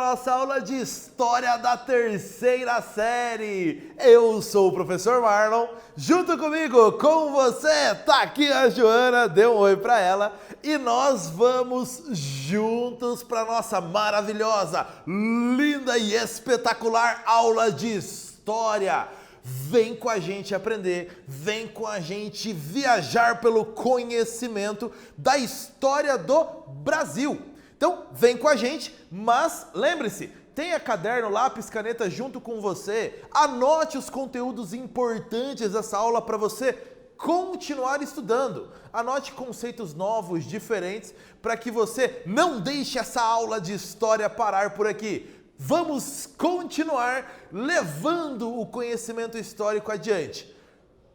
nossa aula de História da terceira série. Eu sou o professor Marlon, junto comigo, com você, tá aqui a Joana, dê um oi pra ela. E nós vamos juntos para nossa maravilhosa, linda e espetacular aula de História. Vem com a gente aprender, vem com a gente viajar pelo conhecimento da história do Brasil. Então, vem com a gente, mas lembre-se, tenha caderno, lápis, caneta junto com você. Anote os conteúdos importantes dessa aula para você continuar estudando. Anote conceitos novos, diferentes, para que você não deixe essa aula de história parar por aqui. Vamos continuar levando o conhecimento histórico adiante.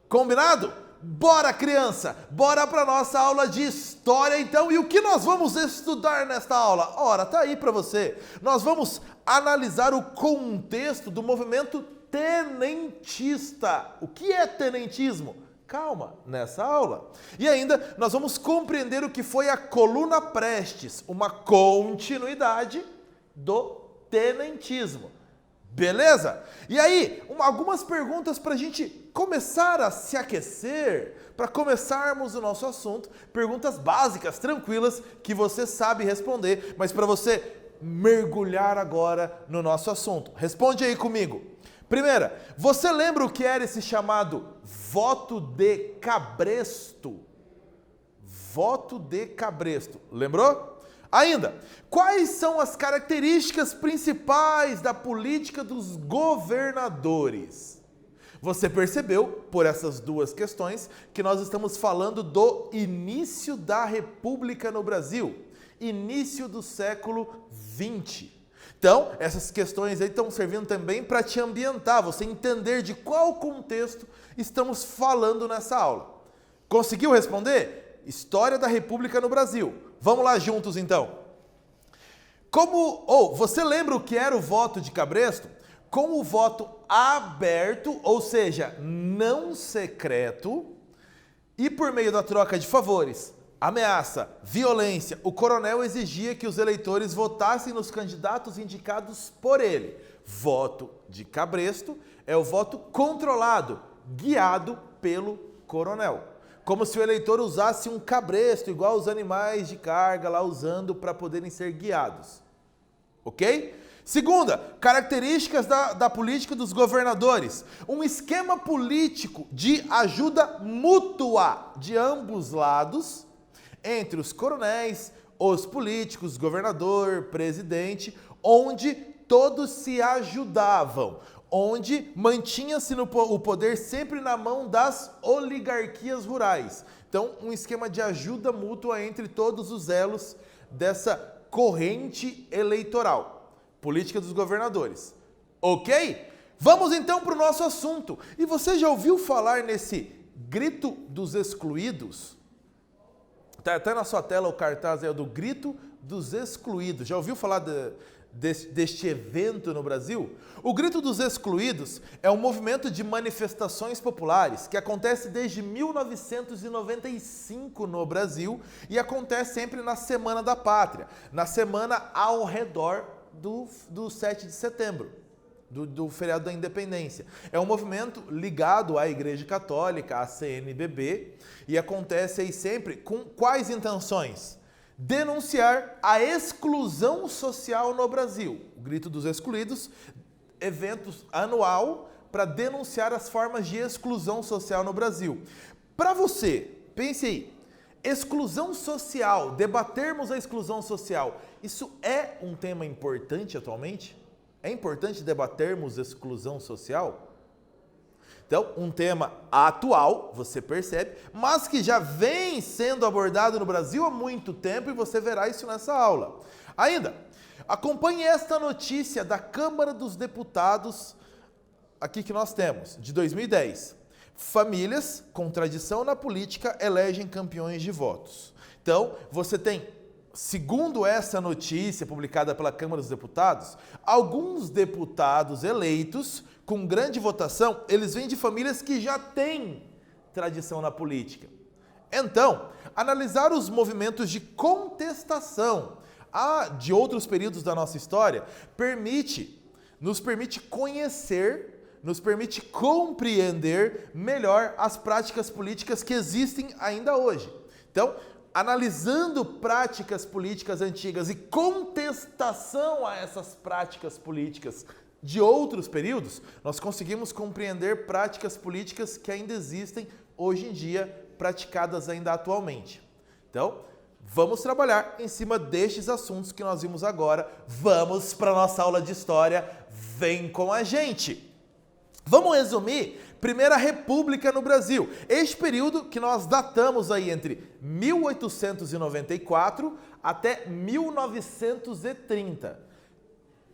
Combinado? Bora, criança! Bora para nossa aula de história, então. E o que nós vamos estudar nesta aula? Ora, tá aí para você. Nós vamos analisar o contexto do movimento tenentista. O que é tenentismo? Calma, nessa aula. E ainda nós vamos compreender o que foi a Coluna Prestes, uma continuidade do tenentismo. Beleza? E aí, algumas perguntas para a gente começar a se aquecer, para começarmos o nosso assunto. Perguntas básicas, tranquilas, que você sabe responder, mas para você mergulhar agora no nosso assunto. Responde aí comigo. Primeira, você lembra o que era esse chamado voto de cabresto? Voto de cabresto. Lembrou? Ainda, quais são as características principais da política dos governadores? Você percebeu, por essas duas questões, que nós estamos falando do início da República no Brasil, início do século XX. Então, essas questões aí estão servindo também para te ambientar, você entender de qual contexto estamos falando nessa aula. Conseguiu responder? História da República no Brasil. Vamos lá juntos então. Você lembra o que era o voto de cabresto? Com o voto aberto, ou seja, não secreto, e por meio da troca de favores, ameaça, violência, o coronel exigia que os eleitores votassem nos candidatos indicados por ele. Voto de cabresto é o voto controlado, guiado pelo coronel. Como se o eleitor usasse um cabresto, igual os animais de carga lá usando para poderem ser guiados. Ok? Segunda, características da política dos governadores. Um esquema político de ajuda mútua de ambos lados, entre os coronéis, os políticos, governador, presidente, onde todos se ajudavam, onde mantinha-se o poder sempre na mão das oligarquias rurais. Então, um esquema de ajuda mútua entre todos os elos dessa corrente eleitoral. Política dos governadores. Ok? Vamos então para o nosso assunto. E você já ouviu falar nesse grito dos excluídos? Está até na sua tela o cartaz aí do grito dos excluídos. Já ouviu falar deste evento no Brasil? O Grito dos Excluídos é um movimento de manifestações populares que acontece desde 1995 no Brasil e acontece sempre na Semana da Pátria, na semana ao redor do 7 de setembro, do feriado da Independência. É um movimento ligado à Igreja Católica, à CNBB, e acontece aí sempre com quais intenções? Denunciar a exclusão social no Brasil. O Grito dos Excluídos, evento anual para denunciar as formas de exclusão social no Brasil. Para você, pense aí, exclusão social, debatermos a exclusão social, isso é um tema importante atualmente? É importante debatermos exclusão social? Então, um tema atual, você percebe, mas que já vem sendo abordado no Brasil há muito tempo e você verá isso nessa aula. Ainda, acompanhe esta notícia da Câmara dos Deputados, aqui que nós temos, de 2010. Famílias com tradição na política elegem campeões de votos. Então, você tem, segundo essa notícia publicada pela Câmara dos Deputados, alguns deputados eleitos com grande votação, eles vêm de famílias que já têm tradição na política. Então, analisar os movimentos de contestação de outros períodos da nossa história, nos permite conhecer, nos permite compreender melhor as práticas políticas que existem ainda hoje. Então, analisando práticas políticas antigas e contestação a essas práticas políticas de outros períodos, nós conseguimos compreender práticas políticas que ainda existem hoje em dia, praticadas ainda atualmente. Então, vamos trabalhar em cima destes assuntos que nós vimos agora. Vamos para a nossa aula de história. Vem com a gente! Vamos resumir Primeira República no Brasil. Este período que nós datamos aí entre 1894 até 1930.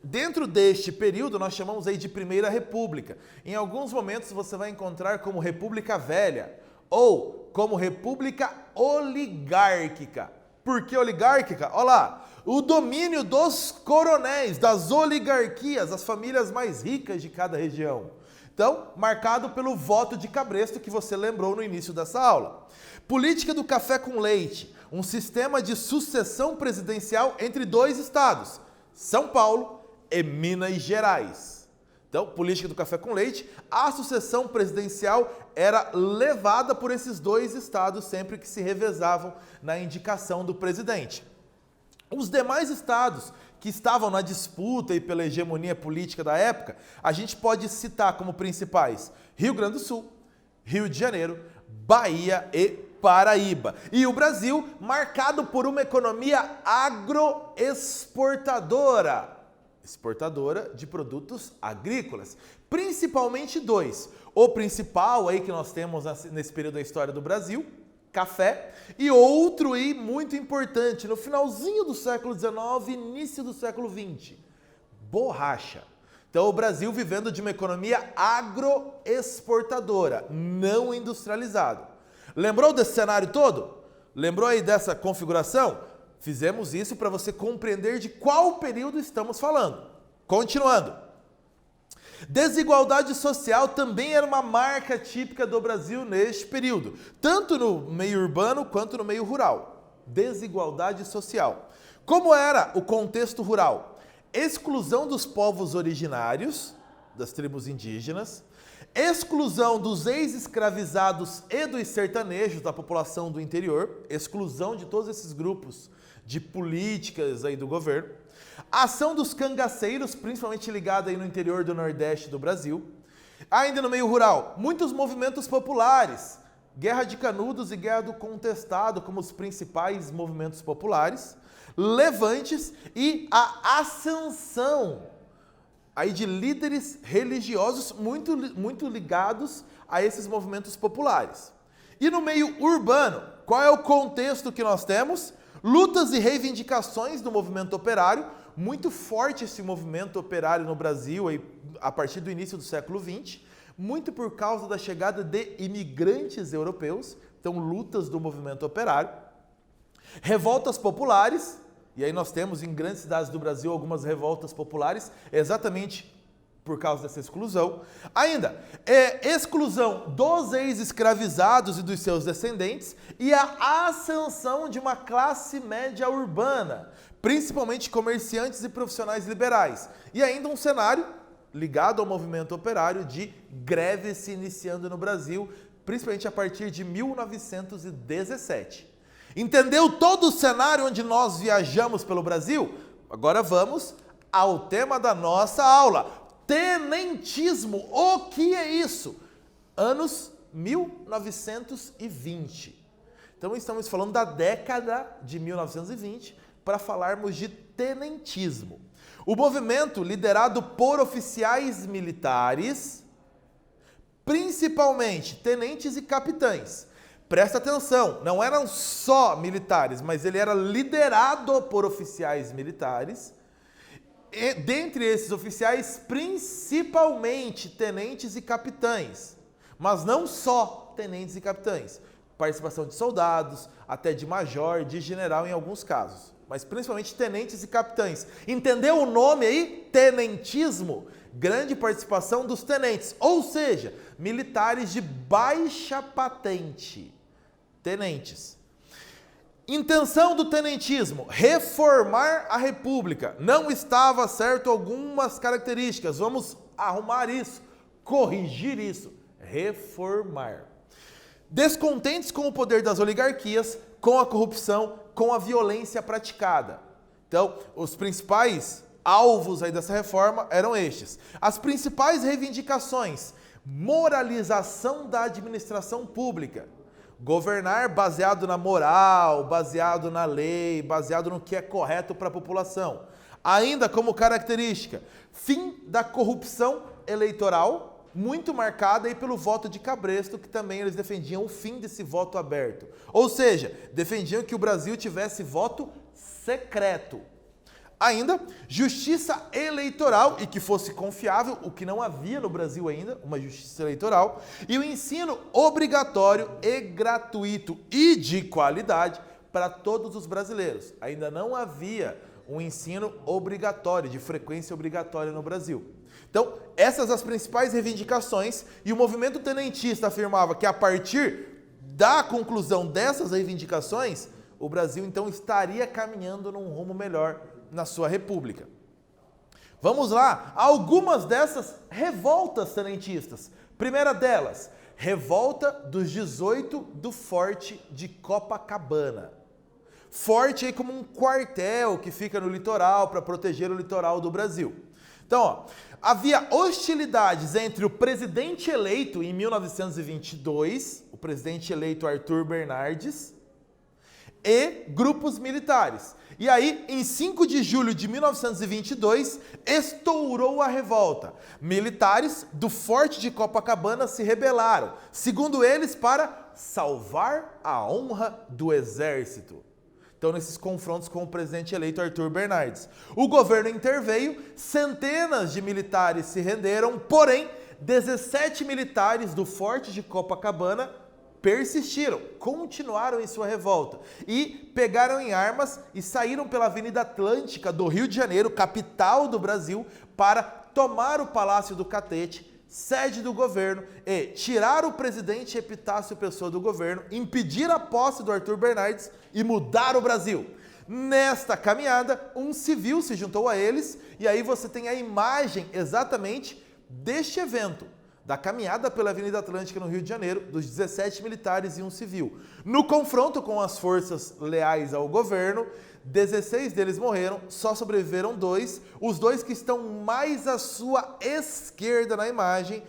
Dentro deste período nós chamamos aí de Primeira República. Em alguns momentos você vai encontrar como República Velha ou como República Oligárquica. Por que oligárquica? Olha lá, o domínio dos coronéis, das oligarquias, as famílias mais ricas de cada região. Então, marcado pelo voto de Cabresto, que você lembrou no início dessa aula. Política do café com leite, um sistema de sucessão presidencial entre dois estados, São Paulo e Minas Gerais. Então, política do café com leite, a sucessão presidencial era levada por esses dois estados sempre que se revezavam na indicação do presidente. Os demais estados que estavam na disputa e pela hegemonia política da época, a gente pode citar como principais Rio Grande do Sul, Rio de Janeiro, Bahia e Paraíba. E o Brasil, marcado por uma economia agroexportadora, exportadora de produtos agrícolas, principalmente dois. O principal aí que nós temos nesse período da história do Brasil, café, e outro aí muito importante, no finalzinho do século XIX, início do século XX, borracha. Então o Brasil vivendo de uma economia agroexportadora, não industrializada. Lembrou desse cenário todo? Lembrou aí dessa configuração? Fizemos isso para você compreender de qual período estamos falando. Continuando. Desigualdade social também era uma marca típica do Brasil neste período, tanto no meio urbano quanto no meio rural. Desigualdade social. Como era o contexto rural? Exclusão dos povos originários, das tribos indígenas, exclusão dos ex-escravizados e dos sertanejos da população do interior, exclusão de todos esses grupos de políticas aí do governo, a ação dos cangaceiros, principalmente ligada aí no interior do Nordeste do Brasil, ainda no meio rural, muitos movimentos populares, Guerra de Canudos e Guerra do Contestado como os principais movimentos populares, levantes e a ascensão aí de líderes religiosos muito ligados a esses movimentos populares. E no meio urbano, qual é o contexto que nós temos? Lutas e reivindicações do movimento operário, muito forte esse movimento operário no Brasil aí, a partir do início do século XX, muito por causa da chegada de imigrantes europeus, então lutas do movimento operário, revoltas populares, e aí nós temos em grandes cidades do Brasil algumas revoltas populares, exatamente por causa dessa exclusão. Ainda, exclusão dos ex-escravizados e dos seus descendentes e a ascensão de uma classe média urbana, principalmente comerciantes e profissionais liberais. E ainda um cenário ligado ao movimento operário de greve se iniciando no Brasil, principalmente a partir de 1917. Entendeu todo o cenário onde nós viajamos pelo Brasil? Agora vamos ao tema da nossa aula. Tenentismo, o que é isso? Anos 1920. Então estamos falando da década de 1920 para falarmos de tenentismo. O movimento liderado por oficiais militares, principalmente tenentes e capitães. Presta atenção, não eram só militares, mas ele era liderado por oficiais militares. E, dentre esses oficiais, principalmente tenentes e capitães, mas não só tenentes e capitães, participação de soldados, até de major, de general em alguns casos, mas principalmente tenentes e capitães. Entendeu o nome aí? Tenentismo, grande participação dos tenentes, ou seja, militares de baixa patente, tenentes. Intenção do tenentismo, reformar a República. Não estava certo algumas características. Vamos arrumar isso, corrigir isso, reformar. Descontentes com o poder das oligarquias, com a corrupção, com a violência praticada. Então, os principais alvos aí dessa reforma eram estes. As principais reivindicações: moralização da administração pública. Governar baseado na moral, baseado na lei, baseado no que é correto para a população. Ainda como característica, fim da corrupção eleitoral, muito marcada aí pelo voto de cabresto, que também eles defendiam o fim desse voto aberto. Ou seja, defendiam que o Brasil tivesse voto secreto. Ainda, justiça eleitoral e que fosse confiável, o que não havia no Brasil ainda, uma justiça eleitoral, e o ensino obrigatório e gratuito e de qualidade para todos os brasileiros. Ainda não havia um ensino obrigatório, de frequência obrigatória no Brasil. Então, essas as principais reivindicações, e o movimento tenentista afirmava que a partir da conclusão dessas reivindicações, o Brasil então estaria caminhando num rumo melhor na sua república. Vamos lá, algumas dessas revoltas tenentistas. Primeira delas, revolta dos 18 do Forte de Copacabana. Forte aí como um quartel que fica no litoral para proteger o litoral do Brasil. Então, ó, havia hostilidades entre o presidente eleito em 1922, o presidente eleito Arthur Bernardes, e grupos militares. E aí, em 5 de julho de 1922, estourou a revolta. Militares do Forte de Copacabana se rebelaram, segundo eles, para salvar a honra do exército. Então, nesses confrontos com o presidente eleito Arthur Bernardes. O governo interveio, centenas de militares se renderam, porém, 17 militares do Forte de Copacabana persistiram, continuaram em sua revolta e pegaram em armas e saíram pela Avenida Atlântica do Rio de Janeiro, capital do Brasil, para tomar o Palácio do Catete, sede do governo, e tirar o presidente Epitácio Pessoa do governo, impedir a posse do Arthur Bernardes e mudar o Brasil. Nesta caminhada, um civil se juntou a eles e aí você tem a imagem exatamente deste evento, da caminhada pela Avenida Atlântica no Rio de Janeiro, dos 17 militares e um civil. No confronto com as forças leais ao governo, 16 deles morreram, só sobreviveram 2. Os 2 que estão mais à sua esquerda na imagem,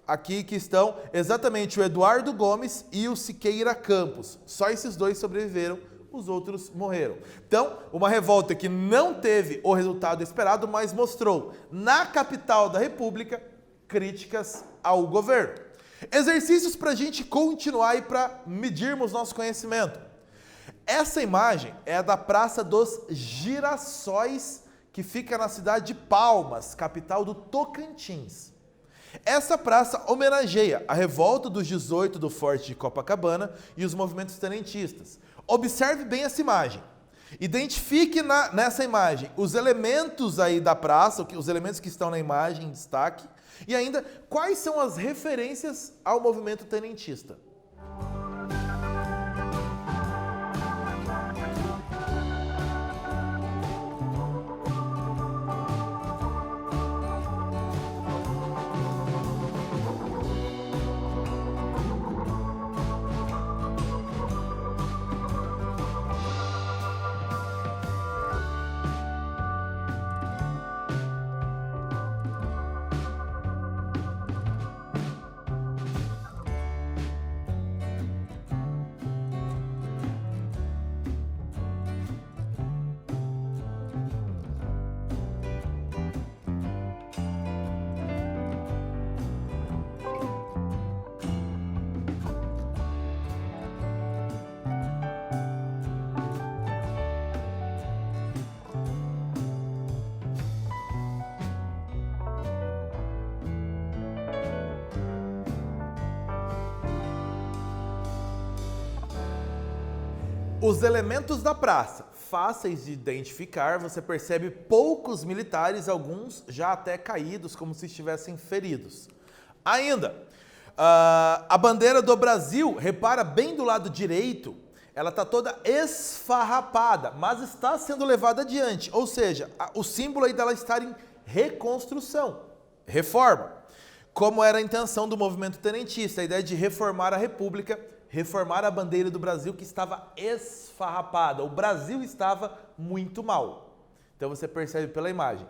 aqui que estão exatamente o Eduardo Gomes e o Siqueira Campos. Só esses 2 sobreviveram, os outros morreram. Então, uma revolta que não teve o resultado esperado, mas mostrou na capital da República críticas ao governo. Exercícios para a gente continuar e para medirmos nosso conhecimento. Essa imagem é a da Praça dos Girassóis, que fica na cidade de Palmas, capital do Tocantins. Essa praça homenageia a revolta dos 18 do Forte de Copacabana e os movimentos tenentistas. Observe bem essa imagem. Identifique nessa imagem os elementos aí da praça, os elementos que estão na imagem em destaque, e ainda quais são as referências ao movimento tenentista. Os elementos da praça, fáceis de identificar, você percebe poucos militares, alguns já até caídos, como se estivessem feridos. Ainda, a bandeira do Brasil, repara bem do lado direito, ela está toda esfarrapada, mas está sendo levada adiante. Ou seja, o símbolo aí dela estar em reconstrução, reforma. Como era a intenção do movimento tenentista, a ideia de reformar a República, reformar a bandeira do Brasil que estava esfarrapada. O Brasil estava muito mal. Então você percebe pela imagem.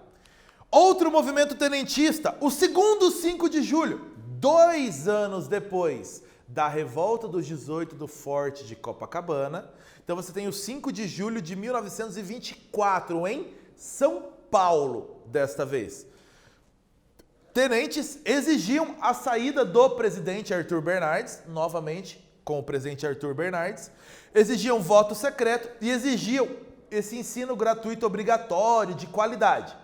Outro movimento tenentista, o segundo 5 de julho, 2 anos depois da revolta dos 18 do Forte de Copacabana. Então você tem o 5 de julho de 1924 em São Paulo, desta vez. Tenentes exigiam a saída do presidente Arthur Bernardes, novamente com o presidente Arthur Bernardes, exigiam voto secreto e exigiam esse ensino gratuito obrigatório de qualidade.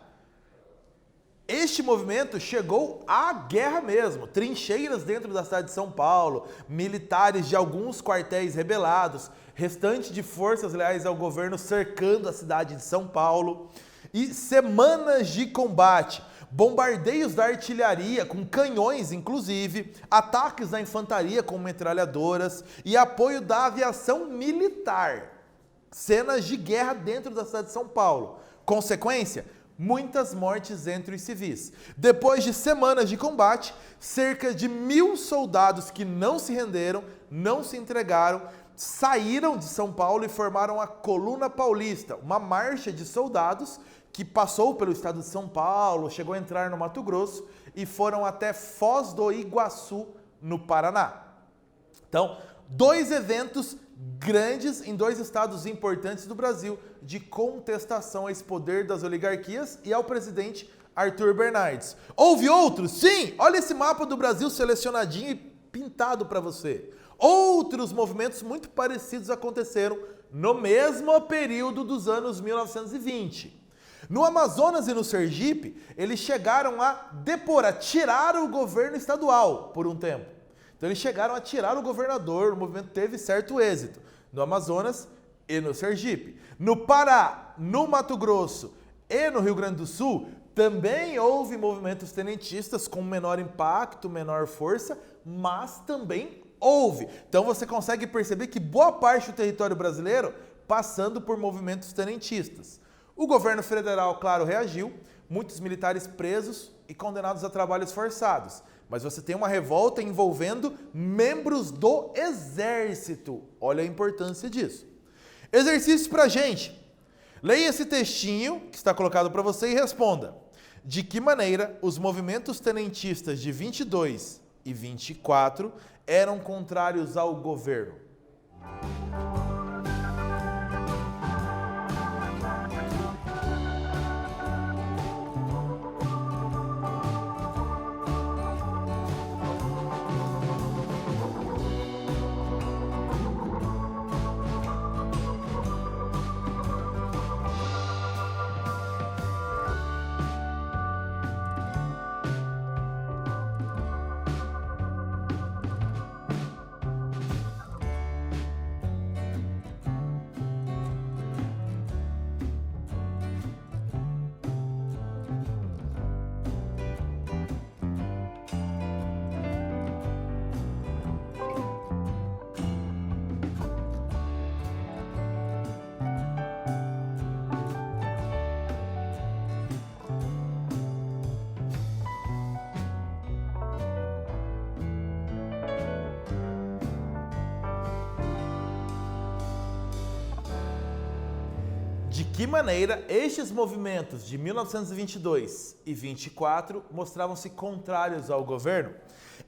Este movimento chegou à guerra mesmo, trincheiras dentro da cidade de São Paulo, militares de alguns quartéis rebelados, restante de forças leais ao governo cercando a cidade de São Paulo, e semanas de combate, bombardeios da artilharia com canhões inclusive, ataques da infantaria com metralhadoras e apoio da aviação militar. Cenas de guerra dentro da cidade de São Paulo. Consequência? Muitas mortes entre os civis. Depois de semanas de combate, cerca de 1.000 soldados que não se renderam, não se entregaram, saíram de São Paulo e formaram a Coluna Paulista, uma marcha de soldados que passou pelo estado de São Paulo, chegou a entrar no Mato Grosso e foram até Foz do Iguaçu, no Paraná. Então, 2 eventos grandes em 2 estados importantes do Brasil de contestação a esse poder das oligarquias e ao presidente Arthur Bernardes. Houve outros? Sim! Olha esse mapa do Brasil selecionadinho e pintado para você. Outros movimentos muito parecidos aconteceram no mesmo período dos anos 1920. No Amazonas e no Sergipe, eles chegaram a depor, a tirar o governo estadual por um tempo. Então eles chegaram a tirar o governador, o movimento teve certo êxito no Amazonas e no Sergipe. No Pará, no Mato Grosso e no Rio Grande do Sul, também houve movimentos tenentistas com menor impacto, menor força, mas também houve. Então você consegue perceber que boa parte do território brasileiro passando por movimentos tenentistas. O governo federal, claro, reagiu, muitos militares presos e condenados a trabalhos forçados. Mas você tem uma revolta envolvendo membros do exército. Olha a importância disso. Exercício pra gente. Leia esse textinho que está colocado para você e responda. De que maneira os movimentos tenentistas de 22 e 24 eram contrários ao governo? De que maneira estes movimentos de 1922 e 24 mostravam-se contrários ao governo?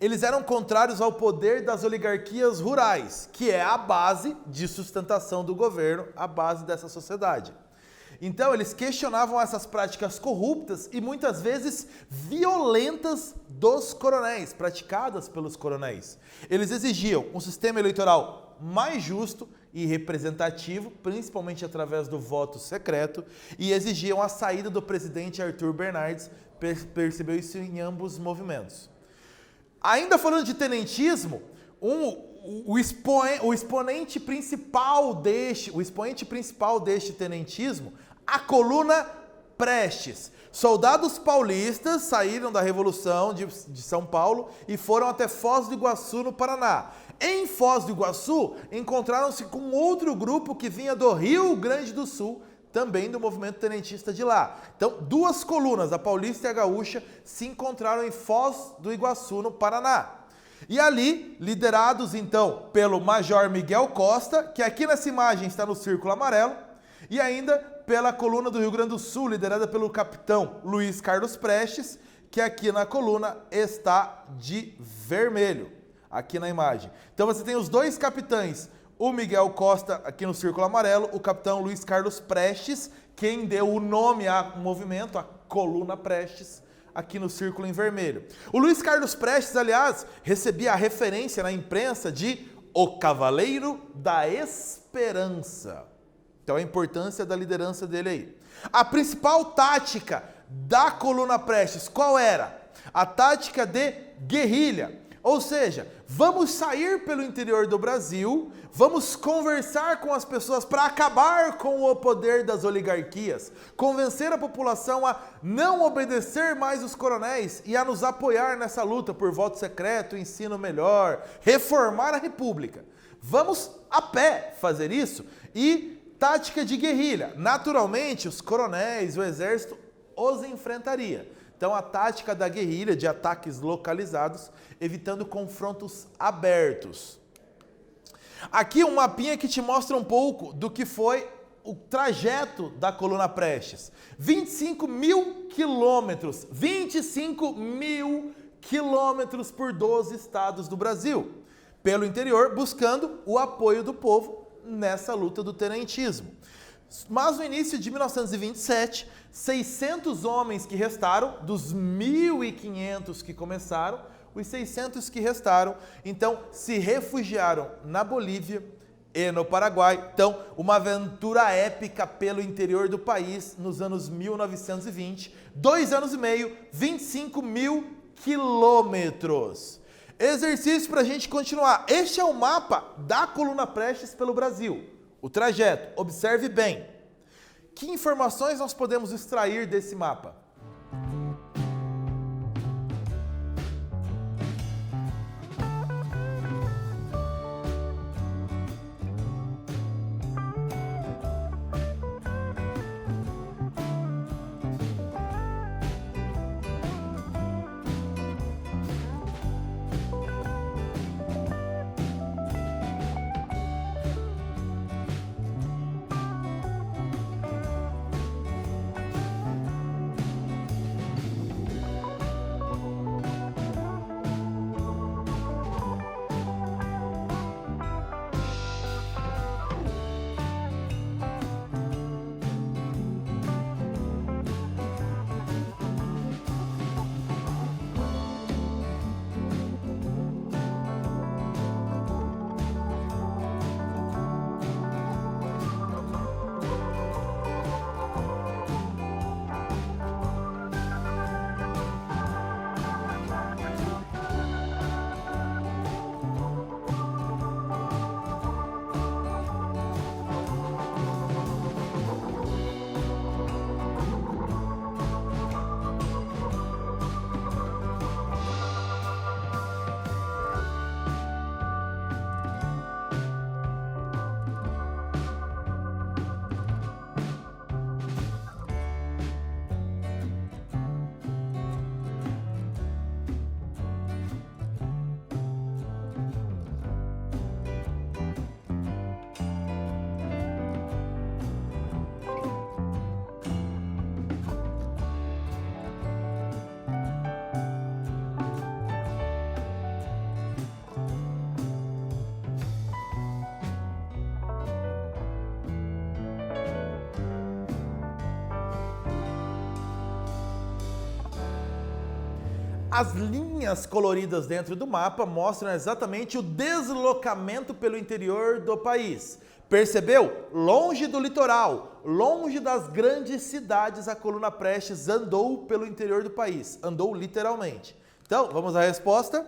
Eles eram contrários ao poder das oligarquias rurais, que é a base de sustentação do governo, a base dessa sociedade. Então eles questionavam essas práticas corruptas e muitas vezes violentas dos coronéis, praticadas pelos coronéis. Eles exigiam um sistema eleitoral mais justo e representativo, principalmente através do voto secreto, e exigiam a saída do presidente Arthur Bernardes, percebeu isso em ambos os movimentos. Ainda falando de tenentismo, o expoente principal deste tenentismo, a coluna Prestes. Soldados paulistas saíram da Revolução de São Paulo e foram até Foz do Iguaçu, no Paraná. Em Foz do Iguaçu, encontraram-se com outro grupo que vinha do Rio Grande do Sul, também do movimento tenentista de lá. Então, duas colunas, a paulista e a gaúcha, se encontraram em Foz do Iguaçu, no Paraná. E ali, liderados então pelo Major Miguel Costa, que aqui nessa imagem está no círculo amarelo, e ainda pela coluna do Rio Grande do Sul, liderada pelo capitão Luiz Carlos Prestes, que aqui na coluna está de vermelho, aqui na imagem. Então você tem os dois capitães, o Miguel Costa aqui no círculo amarelo, o capitão Luiz Carlos Prestes, quem deu o nome ao movimento, a coluna Prestes, aqui no círculo em vermelho. O Luiz Carlos Prestes, aliás, recebia a referência na imprensa de o Cavaleiro da Esperança. Então a importância da liderança dele aí. A principal tática da coluna Prestes, qual era? A tática de guerrilha. Ou seja, vamos sair pelo interior do Brasil, vamos conversar com as pessoas para acabar com o poder das oligarquias, convencer a população a não obedecer mais os coronéis e a nos apoiar nessa luta por voto secreto, ensino melhor, reformar a república. Vamos a pé fazer isso e tática de guerrilha. Naturalmente, os coronéis, o exército os enfrentaria. Então, a tática da guerrilha, de ataques localizados, evitando confrontos abertos. Aqui um mapinha que te mostra um pouco do que foi o trajeto da coluna Prestes. 25 mil quilômetros, 25 mil quilômetros por 12 estados do Brasil, pelo interior, buscando o apoio do povo nessa luta do tenentismo. Mas no início de 1927, 600 homens que restaram, dos 1.500 que começaram, os 600 que restaram, então se refugiaram na Bolívia e no Paraguai. Então, uma aventura épica pelo interior do país nos anos 1920, 2 anos e meio, 25 mil quilômetros. Exercício para a gente continuar. Este é o mapa da coluna Prestes pelo Brasil. O trajeto, observe bem. Que informações nós podemos extrair desse mapa? As linhas coloridas dentro do mapa mostram exatamente o deslocamento pelo interior do país. Percebeu? Longe do litoral, longe das grandes cidades, a coluna Prestes andou pelo interior do país. Andou literalmente. Então, vamos à resposta.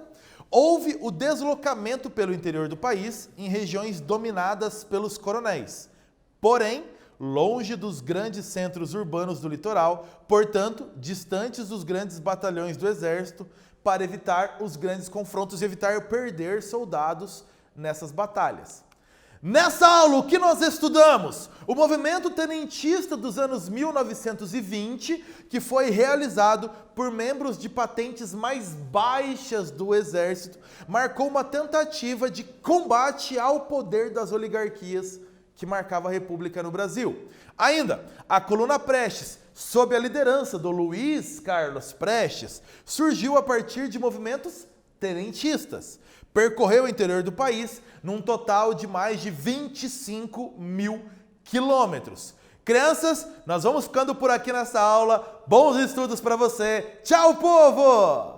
Houve o deslocamento pelo interior do país em regiões dominadas pelos coronéis. Porém, longe dos grandes centros urbanos do litoral, portanto, distantes dos grandes batalhões do exército, para evitar os grandes confrontos e evitar perder soldados nessas batalhas. Nessa aula, o que nós estudamos? O movimento tenentista dos anos 1920, que foi realizado por membros de patentes mais baixas do Exército, marcou uma tentativa de combate ao poder das oligarquias que marcava a República no Brasil. Ainda, a Coluna Prestes, sob a liderança do Luiz Carlos Prestes, surgiu a partir de movimentos tenentistas. Percorreu o interior do país num total de mais de 25 mil quilômetros. Crianças, nós vamos ficando por aqui nessa aula. Bons estudos para você. Tchau, povo!